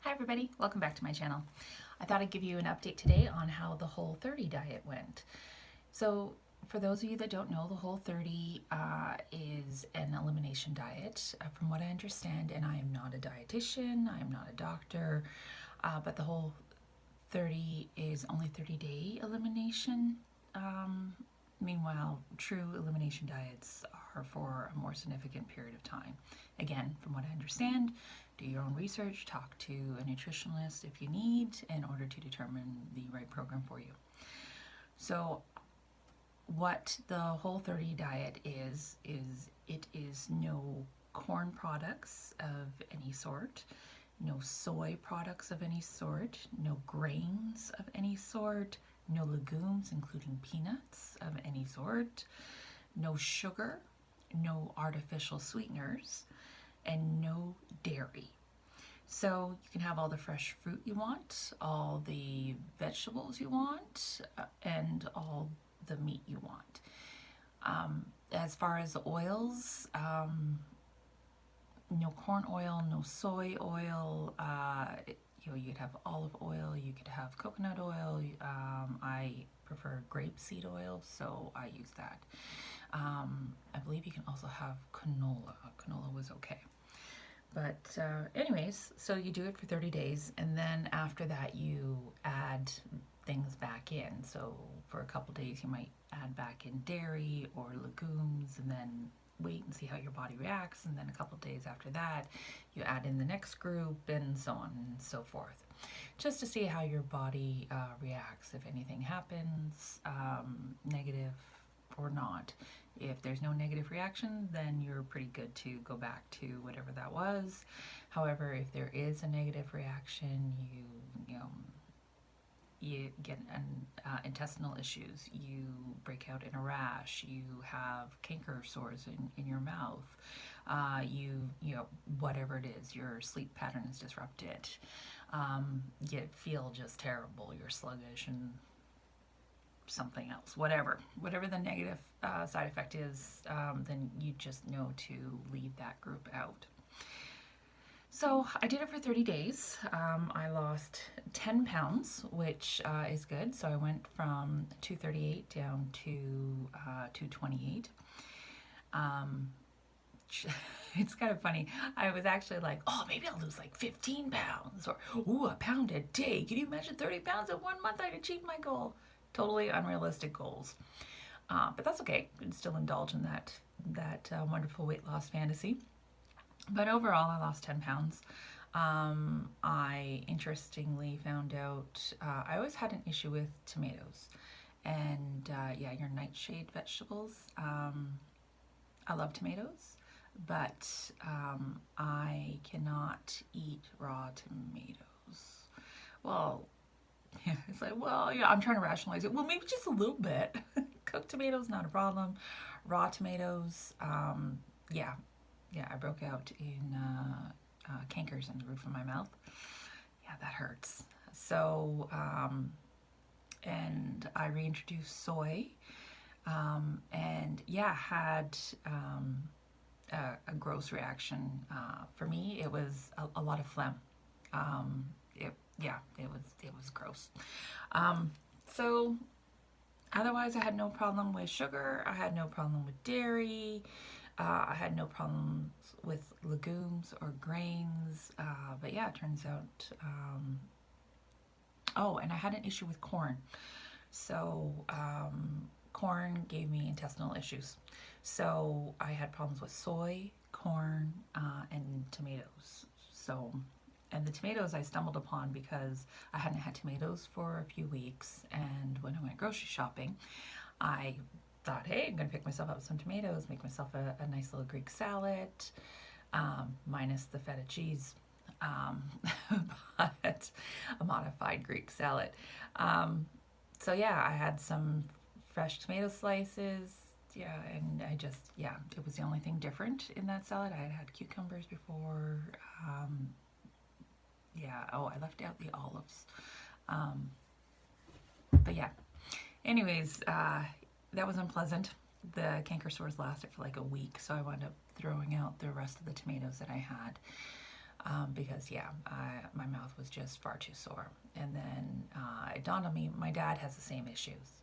Hi everybody, welcome back to my channel. I thought I'd give you an update today on how the Whole30 diet went. So for those of you that don't know, the Whole30 is an elimination diet from what I understand, and I am not a dietitian, I am not a doctor, but the Whole30 is only 30-day elimination. Meanwhile, true elimination diets are for a more significant period of time. Again, from what I understand, do your own research, talk to a nutritionist if you need in order to determine the right program for you. So what the Whole30 diet is it is no corn products of any sort, no soy products of any sort, no grains of any sort, no legumes, including peanuts of any sort, no sugar, no artificial sweeteners, and no dairy. So you can have all the fresh fruit you want, all the vegetables you want, and all the meat you want. As far as the oils, no corn oil, no soy oil. You could have olive oil, you could have coconut oil. I prefer grapeseed oil, so I use that. I believe you can also have canola. Canola was okay. But anyways, so you do it for 30 days, and then after that you add things back in. So for a couple days you might add back in dairy or legumes, and then wait and see how your body reacts, and then a couple days after that you add in the next group, and so on and so forth, just to see how your body reacts, if anything happens, negative or not. If there's no negative reaction, then you're pretty good to go back to whatever that was. However, if there is a negative reaction, you get intestinal issues, you break out in a rash, you have canker sores in your mouth, whatever it is, your sleep pattern is disrupted, you feel just terrible, you're sluggish and something else, whatever the negative side effect is, then you just know to leave that group out. So I did it for 30 days. I lost 10 pounds, which is good. So I went from 238 down to 228. It's kind of funny. I was actually like, oh, maybe I'll lose like 15 pounds, or ooh, a pound a day. Can you imagine 30 pounds in 1 month? I'd achieve my goal. Totally unrealistic goals. But that's okay. You can still indulge in that wonderful weight loss fantasy. But overall, I lost 10 pounds. I interestingly found out I always had an issue with tomatoes. And yeah, your nightshade vegetables. I love tomatoes, but I cannot eat raw tomatoes. Well, yeah, it's like, well, yeah, I'm trying to rationalize it. Well, maybe just a little bit. Cooked tomatoes, not a problem. Raw tomatoes, yeah, I broke out in cankers in the roof of my mouth. Yeah, that hurts. So, and I reintroduced soy, and yeah, had a gross reaction. For me, it was a lot of phlegm. It was gross. So otherwise, I had no problem with sugar. I had no problem with dairy. I had no problems with legumes or grains. But yeah, it turns out. Oh, and I had an issue with corn. So corn gave me intestinal issues. So I had problems with soy, corn, and tomatoes. So, and the tomatoes I stumbled upon because I hadn't had tomatoes for a few weeks, and when I went grocery shopping, I thought, hey, I'm gonna pick myself up some tomatoes, make myself a nice little Greek salad, minus the feta cheese, but a modified Greek salad. So yeah, I had some fresh tomato slices. Yeah, and it was the only thing different in that salad. I had had cucumbers before. I left out the olives. But yeah, anyways, that was unpleasant. The canker sores lasted for like a week, so I wound up throwing out the rest of the tomatoes that I had. because yeah, my mouth was just far too sore. And then it dawned on me, my dad has the same issues.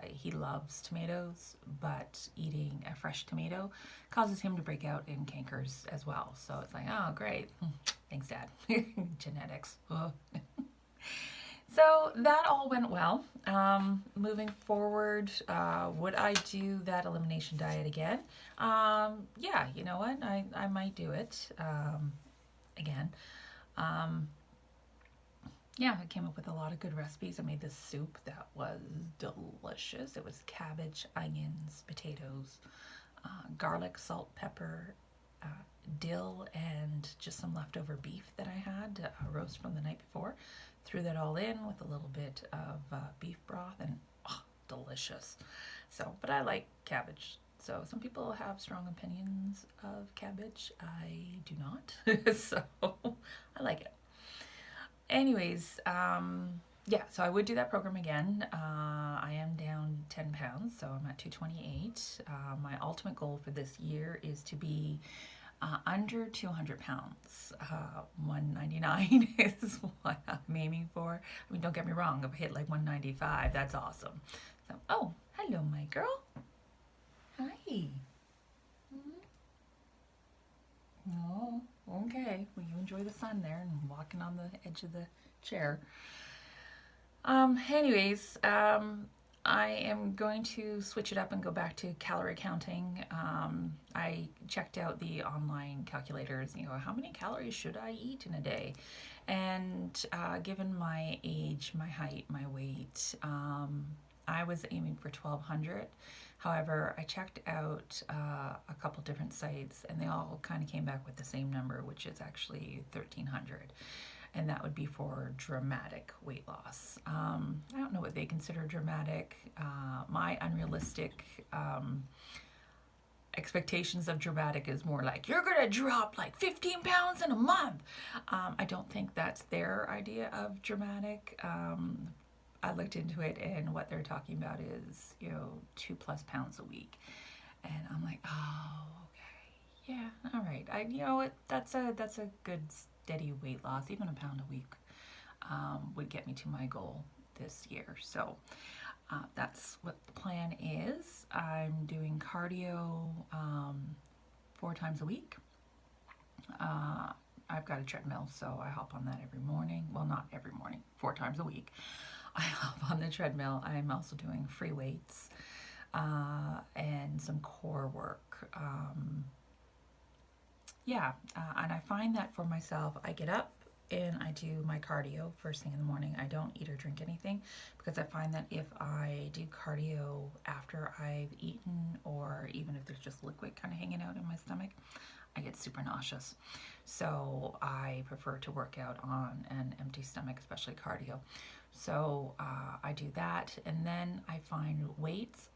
He loves tomatoes, but eating a fresh tomato causes him to break out in cankers as well. So it's like, oh, great. Thanks, Dad. Genetics. So that all went well. Moving forward, would I do that elimination diet again? Yeah, you know what? I might do it again. Um, yeah, I came up with a lot of good recipes. I made this soup that was delicious. It was cabbage, onions, potatoes, garlic, salt, pepper, uh, dill, and just some leftover beef that I had roast from the night before. Threw that all in with a little bit of beef broth, and oh, delicious. So, but I like cabbage. So some people have strong opinions of cabbage. I do not. So I like it. Anyways, yeah, so I would do that program again. I am down 10 pounds, so I'm at 228. My ultimate goal for this year is to be under 200 pounds. 199 is what I'm aiming for. I mean, don't get me wrong, if I hit like 195, that's awesome. So, oh, hello, my girl. Hi. Oh, okay. Well, you enjoy the sun there and walking on the edge of the chair. Anyways, I am going to switch it up and go back to calorie counting. I checked out the online calculators, you know, how many calories should I eat in a day? And given my age, my height, my weight, I was aiming for 1200. However, I checked out a couple different sites and they all kind of came back with the same number, which is actually 1300. And that would be for dramatic weight loss. I don't know what they consider dramatic. My unrealistic expectations of dramatic is more like, you're gonna drop like 15 pounds in a month. I don't think that's their idea of dramatic. I looked into it, and what they're talking about is, you know, 2+ pounds a week. And I'm like, oh, okay, yeah, all right. You know what? That's a good steady weight loss. Even a pound a week would get me to my goal this year. So that's what the plan is. I'm doing cardio 4 times a week. I've got a treadmill, so I hop on that every morning. Well, not every morning, 4 times a week. I hop on the treadmill. I'm also doing free weights and some core work. And I find that for myself, I get up and I do my cardio first thing in the morning. I don't eat or drink anything because I find that if I do cardio after I've eaten, or even if there's just liquid kind of hanging out in my stomach, I get super nauseous. So I prefer to work out on an empty stomach, especially cardio. So I do that, and then I find weights.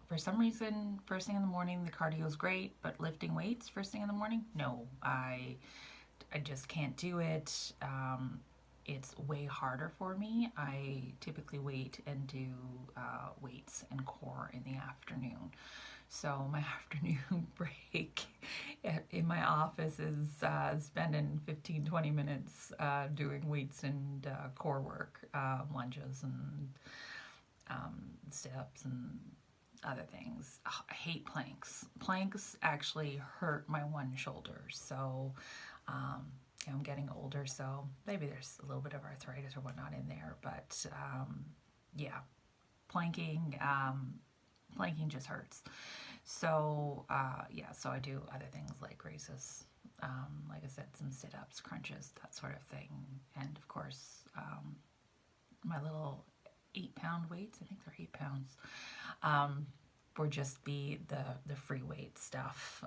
For some reason, first thing in the morning, the cardio is great, but lifting weights first thing in the morning, no, I just can't do it. It's way harder for me. I typically wait and do weights and core in the afternoon. So my afternoon break in my office is spending 15-20 minutes doing weights and core work, lunges and sit-ups and other things. Oh, I hate planks. Planks actually hurt my one shoulder. So I'm getting older, so maybe there's a little bit of arthritis or whatnot in there. But yeah, planking just hurts. So so I do other things like raises, like I said, some sit-ups, crunches, that sort of thing. And of course, my little 8-pound weights, I think they're 8 pounds, for just the free weight stuff,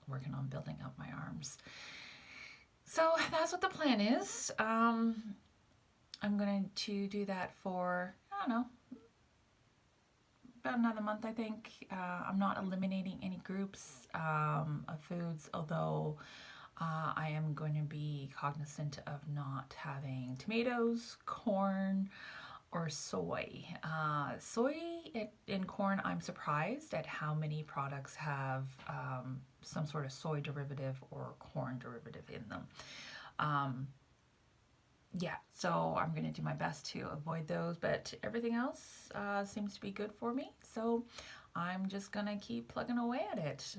working on building up my arms. So that's what the plan is. I'm going to do that for, I don't know, about another month, I think. I'm not eliminating any groups of foods, although I am going to be cognizant of not having tomatoes, corn, or soy. Soy and corn, I'm surprised at how many products have some sort of soy derivative or corn derivative in them. Yeah, so I'm going to do my best to avoid those, but everything else seems to be good for me. So I'm just going to keep plugging away at it.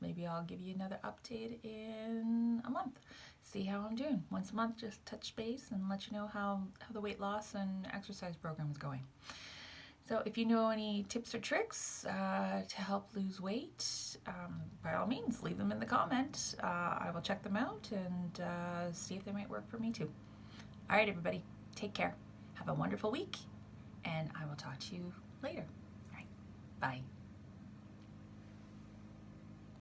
Maybe I'll give you another update in a month. See how I'm doing. Once a month, just touch base and let you know how the weight loss and exercise program is going. So if you know any tips or tricks to help lose weight, by all means, leave them in the comments. I will check them out and see if they might work for me too. All right, everybody, take care. Have a wonderful week, and I will talk to you later. All right, bye.